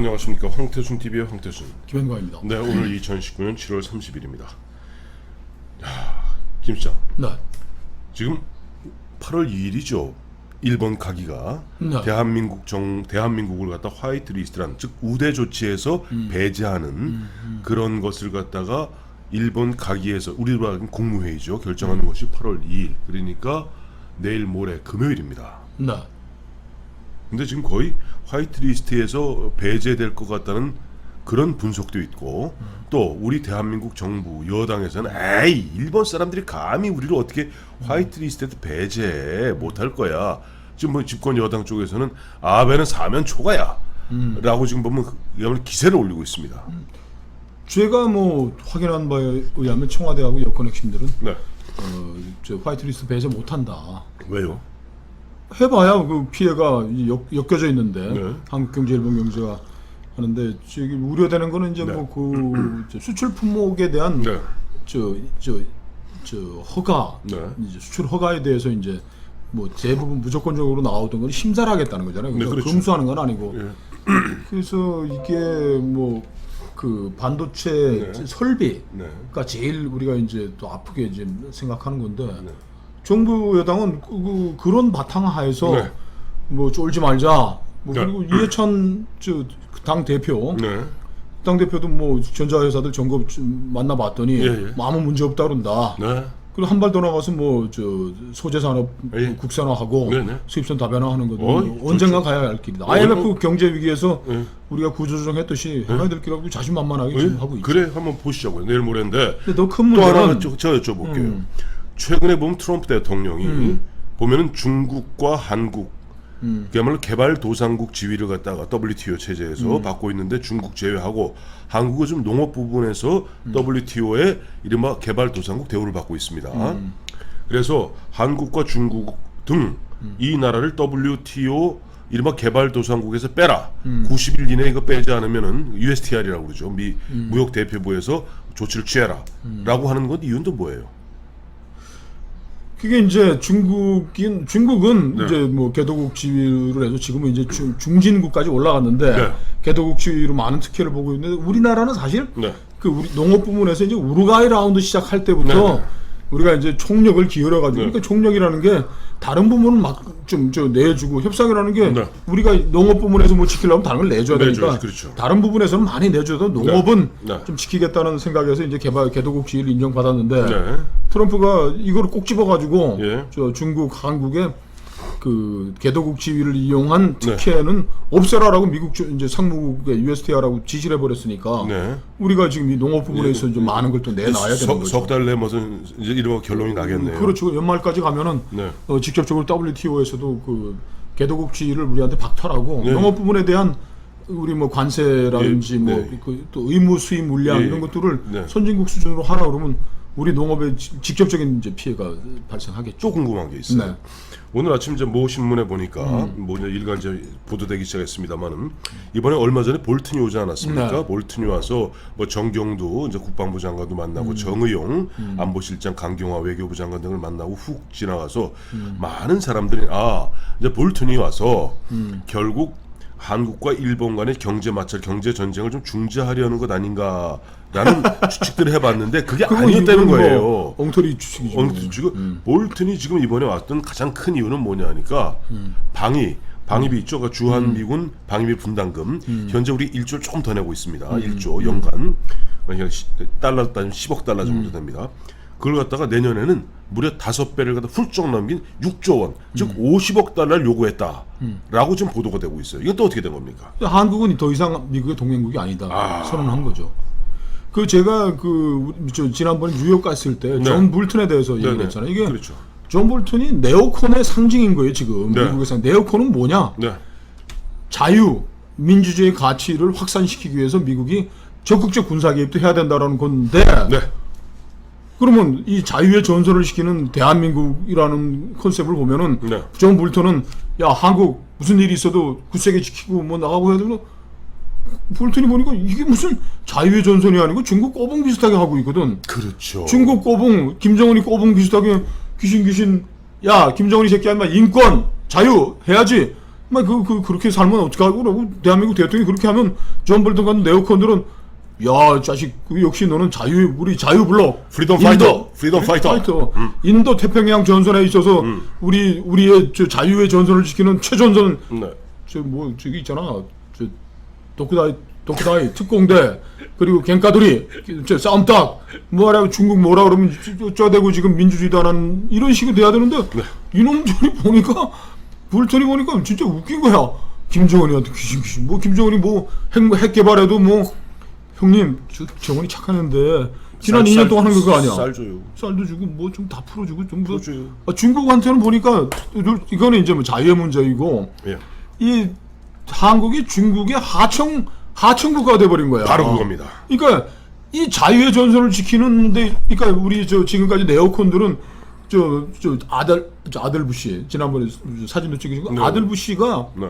안녕하십니까. 황태순 TV의 황태순. 김현광입니다. 네, 오늘 2019년 7월 30일입니다. 김 시장. 네. 지금 8월 2일이죠. 일본 가기가 네. 대한민국을 갖다 화이트 리스트라는, 즉 우대 조치에서 배제하는 그런 것을 갖다가 일본 가기에서, 우리로 하면 국무회의죠, 결정하는 것이 8월 2일. 그러니까 내일 모레 금요일입니다. 네. 근데 지금 거의 화이트 리스트에서 배제될 것 같다는 그런 분석도 있고, 또 우리 대한민국 정부 여당에서는 에이, 일본 사람들이 감히 우리를 어떻게 화이트 리스트에서 배제 못할 거야. 지금 뭐 집권 여당 쪽에서는 아베는 사면 초과야 라고 지금 보면 기세를 올리고 있습니다. 제가 뭐 확인한 바에 의하면 청와대하고 여권 핵심들은 네. 저 화이트리스트 배제 못한다. 왜요? 해봐야 그 피해가 엮여져 있는데 네. 한국경제, 일본경제가 하는데 지금 우려되는 거는 이제 네. 뭐 그 수출 품목에 대한 네. 저 허가, 네. 이제 수출 허가에 대해서 이제 뭐 대부분 무조건적으로 나오던 건 심사를 하겠다는 거잖아요. 그러니까 네, 그렇죠. 금수하는 건 아니고. 예. 그래서 이게 뭐 그 반도체 네. 설비가 네. 제일 우리가 이제 또 아프게 이제 생각하는 건데 네. 정부 여당은 그런 바탕하에서 네. 뭐 쫄지 말자. 뭐 네. 그리고 이해찬 당 대표, 네. 당 대표도 뭐 전자회사들 점검 만나봤더니 예. 뭐 아무 문제 없다 그런다. 네. 그리고 한 발 더 나가서 뭐 소재산업 예. 국산화하고 네네. 수입선 다변화하는 것도 좋죠. 언젠가 가야 할 길이다. IMF 경제 위기에서 예. 우리가 구조조정했듯이 해야 될 길이라고 자신만만하게 예? 지금 하고 있죠. 그래, 한번 보시자고요. 내일 모레인데. 근데 더 큰 또 하나 문제는 제가 여쭤볼게요. 최근에 보면 트럼프 대통령이 보면은 중국과 한국, 그야말로 개발도상국 지위를 갖다가 WTO 체제에서 받고 있는데 중국 제외하고 한국은 좀 농업 부분에서 WTO의 이른바 개발도상국 대우를 받고 있습니다. 그래서 한국과 중국 등 이 나라를 WTO 이른바 개발도상국에서 빼라. 90일 이내에 이거 빼지 않으면은 USTR이라고 그러죠. 미 무역 대표부에서 조치를 취해라. 라고 하는 건 이유는 또 뭐예요? 그게 이제 중국은 네. 이제 뭐 개도국 지위를 해서 지금은 이제 중진국까지 올라갔는데 네. 개도국 지위로 많은 특혜를 보고 있는데 우리나라는 사실 네. 그 우리 농업 부문에서 이제 우루과이 라운드 시작할 때부터 네. 우리가 이제 총력을 기울여 가지고 네. 그러니까 총력이라는 게 다른 부문은 막 좀 내주고 협상이라는 게 네. 우리가 농업 부문에서 뭐 지키려면 다른 걸 내줘야 되니까 내줘야지, 그렇죠. 다른 부분에서는 많이 내줘도 농업은 네. 네. 좀 지키겠다는 생각에서 이제 개도국 지위를 인정받았는데 네. 트럼프가 이걸 꼭 집어가지고 예. 저 중국, 한국의 그 개도국 지위를 이용한 네. 특혜는 없애라라고 미국 이제 상무국의 USTR라고 지시를 해버렸으니까 네. 우리가 지금 이 농업 부분에서 좀 많은 걸 또 내놔야 되는 거죠. 석 달 내 무슨 이제 이런 결론이 나겠네요. 그렇죠. 연말까지 가면은 네. 직접적으로 WTO에서도 그 개도국 지위를 우리한테 박탈하고 네. 농업 부분에 대한 우리 뭐 관세라든지 예, 뭐 네. 또 의무 수입 물량 예, 이런 것들을 네. 선진국 수준으로 하라 그러면 우리 농업에 직접적인 이제 피해가 발생하겠죠. 또 궁금한 게 있어요. 네. 오늘 아침 이제 모 신문에 보니까 뭐 이제 일간 이제 보도되기 시작했습니다만은 이번에 얼마 전에 볼튼이 오지 않았습니까? 네. 볼튼이 와서 뭐 정경두 이제 국방부 장관도 만나고 정의용 안보실장, 강경화 외교부 장관 등을 만나고 훅 지나가서 많은 사람들이 이제 볼튼이 와서 결국 한국과 일본 간의 경제 마찰, 경제 전쟁을 좀 중재하려는 것 아닌가라는 추측들을 해봤는데 그게 아니었다는 거예요. 뭐 엉터리 추측이죠. 지금 볼튼이 지금 이번에 왔던 가장 큰 이유는 뭐냐 하니까 방위비 있죠. 그러니까 주한미군 방위비 분담금 현재 우리 1조 조금 더 내고 있습니다. 1조 연간 그러니까 달러 따지면 10억 달러 정도 됩니다. 그걸 갖다가 내년에는 무려 5배를 갖다 훌쩍 넘긴 6조 원, 즉 50억 달러를 요구했다라고 지금 보도가 되고 있어요. 이건 또 어떻게 된 겁니까? 한국은 더 이상 미국의 동맹국이 아니다 선언한 거죠. 그 제가 지난번에 뉴욕 갔을 때 존 볼튼에 대해서 얘기를 했잖아요. 이게 그렇죠. 존 볼튼이 네오콘의 상징인 거예요. 지금 네. 미국에서 네오콘은 뭐냐? 네. 자유, 민주주의 가치를 확산시키기 위해서 미국이 적극적 군사 개입도 해야 된다라는 건데. 네. 그러면 이 자유의 전선을 시키는 대한민국이라는 컨셉을 보면은 네. 존 볼턴은 야 한국 무슨 일이 있어도 굳세게 지키고 뭐 나가고 해야 되고 볼턴이 보니까 이게 무슨 자유의 전선이 아니고 중국 꼬붕 비슷하게 하고 있거든. 그렇죠. 중국 꼬붕, 김정은이 꼬붕 비슷하게 귀신 야 김정은이 새끼 아니면 인권 자유 해야지. 그렇게 살면 어떡하고, 그러고 대한민국 대통령이 그렇게 하면 존 볼턴 같은 네오콘들은, 야, 자식, 역시 너는 우리 자유블록. 프리덤 파이터. 인도 태평양 전선에 있어서, 우리의 저 자유의 전선을 지키는 최전선, 네. 저기 있잖아. 도쿠다이 특공대, 그리고 갱카도리, 싸움닭, 뭐라고 중국 뭐라 그러면 쪼대고 지금 민주주의도 안 하는 이런 식이 돼야 되는데, 네. 이놈들이 보니까, 볼턴이 보니까 진짜 웃긴 거야. 김정은이한테 귀신. 김정은이 핵 개발해도 형님, 정은이 착한 애인데, 지난 2년 동안 하는 거 아니야. 쌀 줘요. 쌀도 주고, 좀 다 풀어주고, 좀 풀어줘요. 중국한테는 보니까, 이거는 이제 자유의 문제이고, 예. 이 한국이 중국의 하청 국가가 돼버린 거야. 바로 그겁니다. 그러니까 이 자유의 전선을 지키는데, 그러니까 우리 지금까지 네오콘들은 아들 부시 지난번에 사진도 찍으신 거 아들 부시가 네.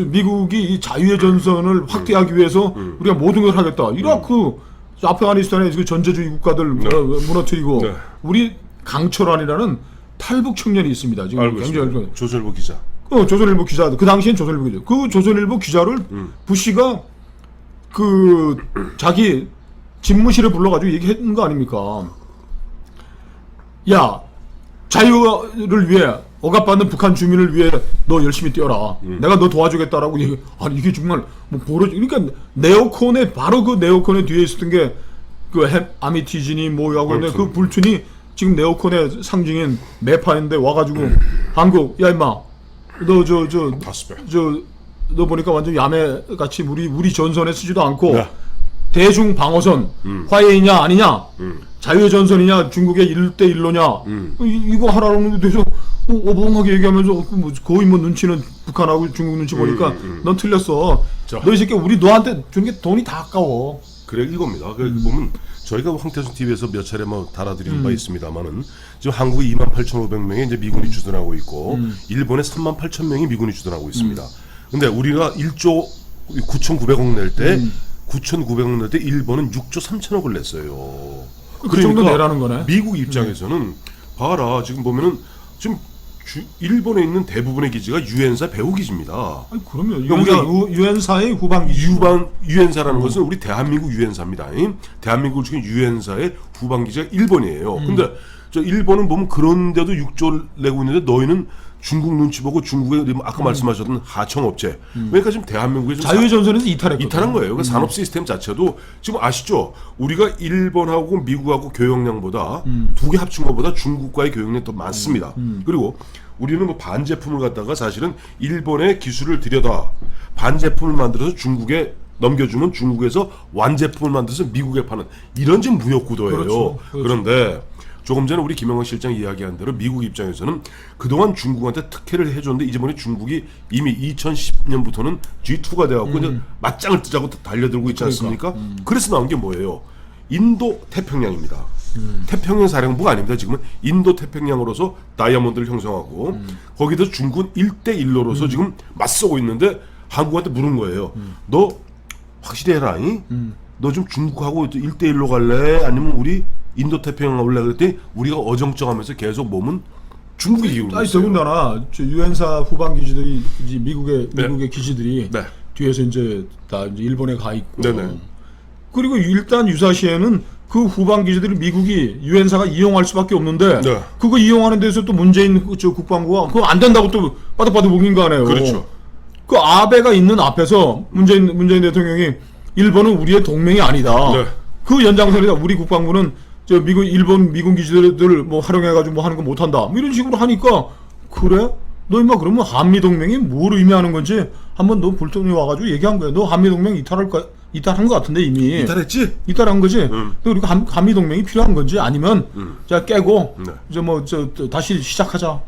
미국이 이 자유의 전선을 확대하기 위해서 우리가 모든 걸 하겠다. 이라크, 아프가니스탄의 그 전제주의 국가들 무너뜨리고 네. 우리 강철환이라는 탈북 청년이 있습니다. 지금 알고 굉장히 있습니다. 조선일보 기자. 조선일보 기자, 그 당시엔 조선일보 기자. 그 조선일보 기자를 부시가 자기 집무실에 불러가지고 얘기했는 거 아닙니까? 야, 자유를 위해 억압받는 북한 주민을 위해 너 열심히 뛰어라. 내가 너 도와주겠다라고 얘기. 아니 이게 정말 그러니까 바로 그 네오콘의 뒤에 있었던 게 아미티진이 하고 있는데 그 불툰이 지금 네오콘의 상징인 매파인데 와가지고 한국 야 임마 너 보니까 완전 야매같이 우리 전선에 쓰지도 않고 네. 대중 방어선 화해이냐 아니냐 자유의 전선이냐 중국의 1대1로냐 이거 하라는 데서 오봉하게 얘기하면서 거의 눈치는 북한하고 중국 눈치 보니까 넌 틀렸어. 너 이 새끼 우리 너한테 주는 게 돈이 다 아까워. 그래 이겁니다. 보면 저희가 황태순 TV에서 몇 차례 달아드린 바 있습니다만은 지금 한국이 28,500명이 이제 미군이 주둔하고 있고 일본에 38,000명이 미군이 주둔하고 있습니다. 근데 우리가 1조 9,900억 낼 때 9,900억 낼 때 일본은 6조 3천억을 냈어요. 그 정도 내라는 거네. 미국 입장에서는 봐라 지금 보면은 지금 일본에 있는 대부분의 기지가 유엔사 배후 기지입니다. 아니, 그러면 유엔사의 후방 기지. 유엔사라는 것은 우리 대한민국 유엔사입니다. 대한민국을 지금 유엔사의 후방 기지가 일본이에요. 근데 저 일본은 보면 그런데도 6조를 내고 있는데 너희는 중국 눈치 보고 중국의 아까 말씀하셨던 하청업체. 그러니까 지금 대한민국에 자유의 전선에서 이탈한 거예요. 그러니까 산업 시스템 자체도 지금 아시죠? 우리가 일본하고 미국하고 교역량보다 두 개 합친 것보다 중국과의 교역량이 더 많습니다. 그리고 우리는 반제품을 갖다가 사실은 일본의 기술을 들여다 반제품을 만들어서 중국에 넘겨주면 중국에서 완제품을 만들어서 미국에 파는 이런 지금 무역 구도예요. 그렇죠. 그런데 조금 전에 우리 김영건 실장 이야기한 대로 미국 입장에서는 그동안 중국한테 특혜를 해줬는데 이번에 중국이 이미 2010년부터는 G2가 돼갖고 이제 맞짱을 뜨자고 달려들고 있지 않습니까? 그래서 나온 게 뭐예요? 인도 태평양입니다. 태평양 사령부가 아닙니다. 지금은 인도 태평양으로서 다이아몬드를 형성하고 거기다 중국은 1대1로서 지금 맞서고 있는데 한국한테 물은 거예요. 너 확실히 해라. 너 좀 중국하고 1대1로 갈래? 아니면 우리 인도 태평양 올래? 그랬더니 우리가 어정쩡하면서 계속 몸은 중국이 기울고 있어요. 더군다나 유엔사 후방 기지들이 미국의 기지들이 네. 뒤에서 이제 다 일본에 가 있고. 네네. 그리고 일단 유사시에는 그 후방 기지들을 미국이 유엔사가 이용할 수밖에 없는데 네. 그거 이용하는 데서 또 문재인 국방부가 그거 안 된다고 또 바닥바닥 우긴 거 아니에요. 그렇죠. 그 아베가 있는 앞에서 문재인 대통령이 일본은 우리의 동맹이 아니다. 네. 그 연장선에다 우리 국방부는 일본 미군 기지들 활용해가지고 하는 거 못한다. 이런 식으로 하니까 그래? 너 임마 그러면 한미 동맹이 뭘 의미하는 건지 한번 너 볼턴이 와가지고 얘기한 거야. 너 한미 동맹 이탈한 거 같은데 이미. 이탈했지? 이탈한 거지. 또 우리가 한미 동맹이 필요한 건지 아니면 자 깨고 네. 다시 시작하자.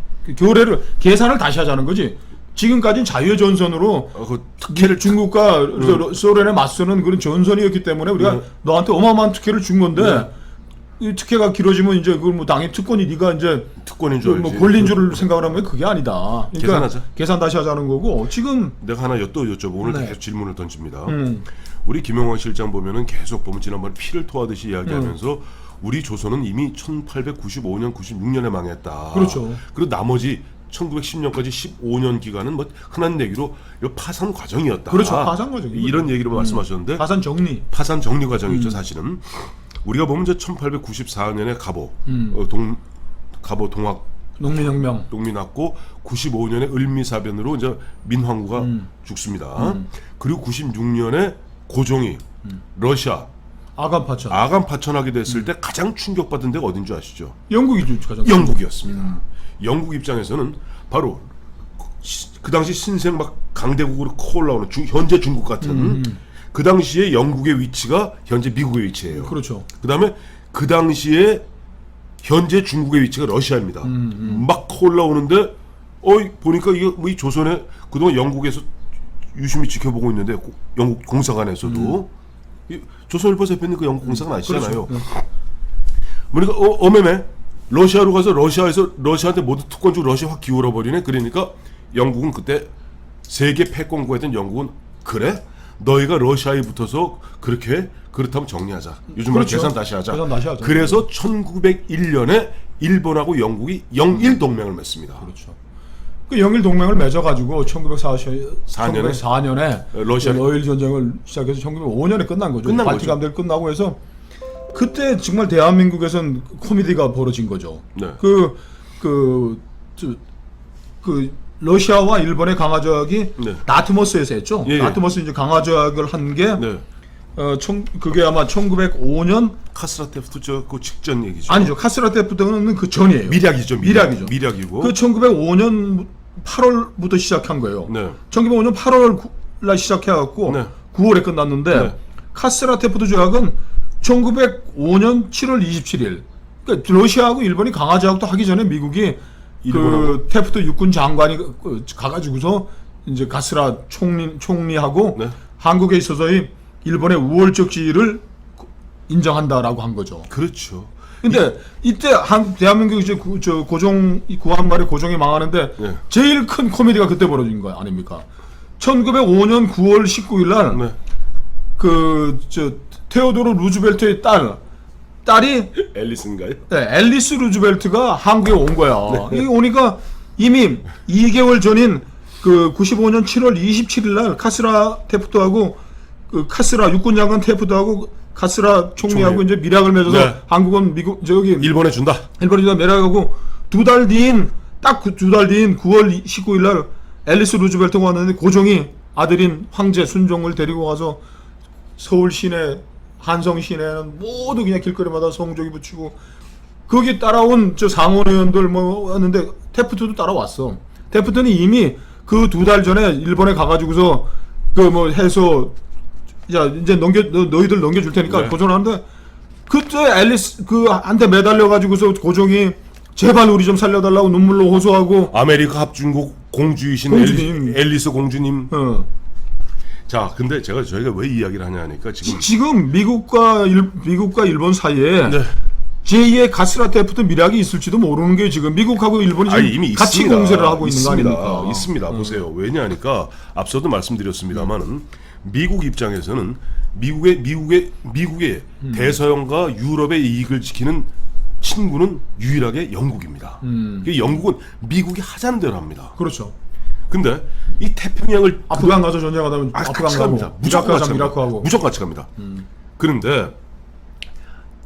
계산을 다시 하자는 거지. 지금까지는 자유의 전선으로 그 특혜를 중국과 소련에 맞서는 그런 전선이었기 때문에 우리가 너한테 어마어마한 특혜를 준 건데 이 특혜가 길어지면 이제 그걸 당연히 특권이 네가 이제 특권인 줄 알지. 권리인 줄 생각을 하면 그게 아니다. 그러니까 계산하자. 계산 다시 하자는 거고 지금 내가 하나 여쭤보 오늘 네. 계속 질문을 던집니다. 우리 김영환 실장 보면은 계속 보면 지난번에 피를 토하듯이 이야기하면서 우리 조선은 이미 1895년, 96년에 망했다. 그렇죠. 그리고 나머지 1910년까지 15년 기간은 뭐 흔한 얘기로 이 파산 과정이었다. 그렇죠. 파산 과정. 이런 얘기로 말씀하셨는데 파산 정리. 파산 정리 과정이죠. 사실은 우리가 보면 이제 1894년에 가보 동학 농민혁명. 농민 났고 95년에 을미사변으로 이제 민황후가 죽습니다. 그리고 96년에 고종이 러시아 아간 파천. 아간 파천하게 됐을 때 가장 충격받은 데가 어딘 줄 아시죠? 영국이죠. 가장. 영국이었습니다. 영국 입장에서는 바로 그 당시 신생 막 강대국으로 커 올라오는 현재 중국 같은 그 당시에 영국의 위치가 현재 미국의 위치예요. 그렇죠. 그다음에 그 당시에 현재 중국의 위치가 러시아입니다. 막 커 올라오는데 보니까 이게 뭐 이 조선에 그동안 영국에서 유심히 지켜보고 있는데 영국 공사관에서도 이 조선일보 대표님 그 영국 공사관 아시잖아요. 그렇죠. 그러니까 어메메 러시아로 가서 러시아에서 러시아한테 모두 특권 주고 러시아 확 기울어 버리네. 그러니까 영국은 그때 세계 패권국이었던 영국은 그래? 너희가 러시아에 붙어서 그렇게 해? 그렇다면 정리하자. 요즘 말 그렇죠. 계산 다시 하자. 계산 다시 하자. 그래서 1901년에 일본하고 영국이 영일 동맹을 맺습니다. 그렇죠. 그 영일 동맹을 맺어가지고 1904년에 러시아 러일 전쟁을 시작해서 1905년에 끝난 거죠. 끝난 발틱 거죠. 함대를 끝나고 해서 그때 정말 대한민국에선 코미디가 벌어진 거죠. 네. 그 러시아와 일본의 강화조약이 네. 나트머스에서 했죠. 예, 예. 나트머스 이제 강화조약을 한 게 네. 그게 아마 1905년 카스라테프트 그 직전 얘기죠. 아니죠. 카스라테프트는 그 전이에요. 미략이죠. 미략이죠. 미략이고. 그 1905년 8월부터 시작한 거예요. 네. 1905년 8월 날 시작해갖고 네. 9월에 끝났는데 네. 카스라테프트 조약은 1905년 7월 27일. 그러니까 러시아하고 일본이 강화조약도 하기 전에 미국이 일본하고. 그 테프트 육군 장관이 가가지고서 이제 가스라 총리하고 네. 한국에 있어서의 일본의 우월적 지위를 인정한다라고 한 거죠. 그렇죠. 근데 이때 대한민국 이제 고종 구한말에 고종이 망하는데 네. 제일 큰 코미디가 그때 벌어진 거 아닙니까? 1905년 9월 19일 날 네. 테오도르 루즈벨트의 딸이 앨리스인가요? 네, 앨리스 루즈벨트가 한국에 온 거야. 네. 이 오니까 이미 2개월 전인 그 95년 7월 27일 날 카스라 테프트하고 그 카스라 육군 장관 테프트하고 카스라 총리하고 총리. 이제 미략을 맺어서 네. 한국은 미국 일본에 준다. 일본이 미략하고 두 달 뒤인 9월 19일 날 앨리스 루즈벨트가 왔는데 고종이 아들인 황제 순종을 데리고 가서 서울 시내 한성 시내는 모두 그냥 길거리마다 성조기 붙이고 거기 따라온 저 상원 의원들 뭐 왔는데 테프트도 따라왔어. 테프트는 이미 그 2달 전에 일본에 가가지고서 그 뭐 해서 야 이제 너희들 넘겨줄 테니까 네. 고종하는데 그때 앨리스 한테 매달려 가지고서 고종이 제발 우리 좀 살려달라고 눈물로 호소하고 아메리카 합중국 공주이신 공주님. 앨리스 공주님. 어. 자, 근데 저희가 왜 이야기를 하냐 하니까 지금 미국과 일본 사이에 네. 제2의 가스라테프트 미략이 있을지도 모르는 게 지금 미국하고 일본이 지금 이미 같이 있습니다. 공세를 하고 있는 거 있습니다. 아닙니까? 있습니다. 보세요. 왜냐하니까 앞서도 말씀드렸습니다만은 미국 입장에서는 미국의 대서양과 유럽의 이익을 지키는 친구는 유일하게 영국입니다. 영국은 미국이 하자는 대로 합니다. 그렇죠. 근데 이 태평양을 아프간 가서 전쟁하다면 같이 아프간 갑니다. 가고 무조건 같이 이라크 갑니다. 하고 무조건 같이 갑니다. 그런데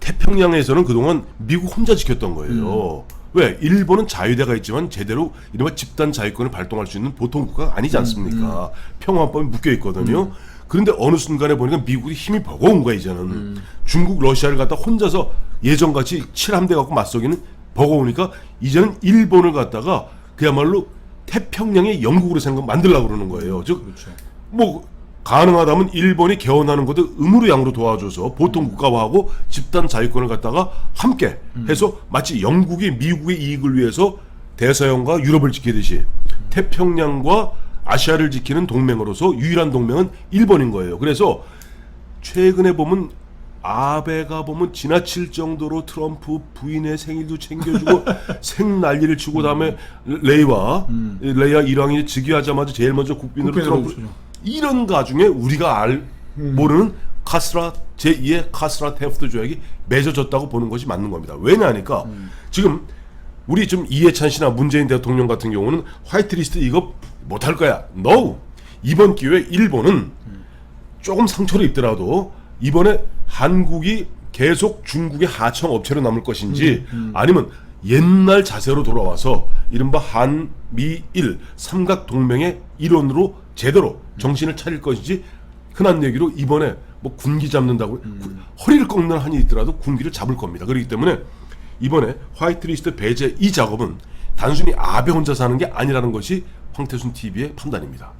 태평양에서는 그동안 미국 혼자 지켰던 거예요. 왜? 일본은 자유대가 있지만 제대로 이른바 집단 자위권을 발동할 수 있는 보통 국가가 아니지 않습니까? 평화법에 묶여 있거든요. 그런데 어느 순간에 보니까 미국이 힘이 버거운 거야 이제는. 중국, 러시아를 갖다 혼자서 예전같이 칠함대 갖고 맞서기는 버거우니까 이제는 일본을 갖다가 그야말로 태평양의 영국으로 만들려고 그러는 거예요. 즉, 그렇죠. 뭐 가능하다면 일본이 개헌하는 것도 음으로 양으로 도와줘서 보통 국가화하고 집단 자유권을 갖다가 함께 해서 마치 영국이 미국의 이익을 위해서 대서양과 유럽을 지키듯이 태평양과 아시아를 지키는 동맹으로서 유일한 동맹은 일본인 거예요. 그래서 최근에 보면 아베가 보면 지나칠 정도로 트럼프 부인의 생일도 챙겨주고 생난리를 치고 다음에 레이와 일왕이 즉위하자마자 제일 먼저 국빈으로 트럼프 이런 가중에 우리가 모르는 제2의 카스라 테프트 조약이 맺어졌다고 보는 것이 맞는 겁니다. 왜냐하니까 지금 우리 좀 이해찬 씨나 문재인 대통령 같은 경우는 화이트리스트 이거 못할 거야. No. 이번 기회에 일본은 조금 상처를 입더라도 이번에 한국이 계속 중국의 하청 업체로 남을 것인지 아니면 옛날 자세로 돌아와서 이른바 한미일 삼각 동맹의 일원으로 제대로 정신을 차릴 것인지 흔한 얘기로 이번에 뭐 군기 잡는다고 허리를 꺾는 한이 있더라도 군기를 잡을 겁니다. 그렇기 때문에 이번에 화이트리스트 배제 이 작업은 단순히 아베 혼자 사는 게 아니라는 것이 황태순 TV의 판단입니다.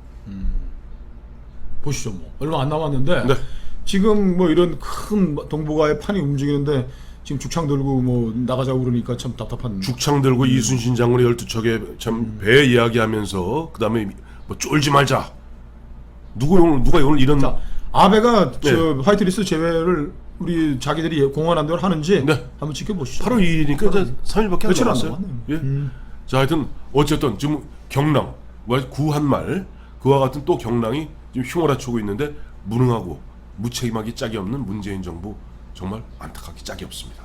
보시죠. 뭐 얼마 안 남았는데 네. 지금 뭐 이런 큰 동북아의 판이 움직이는데 지금 죽창 들고 뭐 나가자고 그러니까 참 답답한. 죽창 들고 이순신 장군의 12척의 참 배 이야기하면서 그 다음에 뭐 쫄지 말자. 누가 오늘 이런 자, 아베가 네. 저 화이트리스트 제외를 우리 자기들이 공언한 대로 하는지 네. 한번 지켜보시죠. 8월 2일이니까 이제 3일밖에 안 며칠 안 남았어요. 남았네요. 예. 자, 하여튼 어쨌든 지금 경랑, 구한말 그와 같은 또 경랑이 지금 휘몰아치고 있는데 무능하고 무책임하기 짝이 없는 문재인 정부 정말 안타깝기 짝이 없습니다.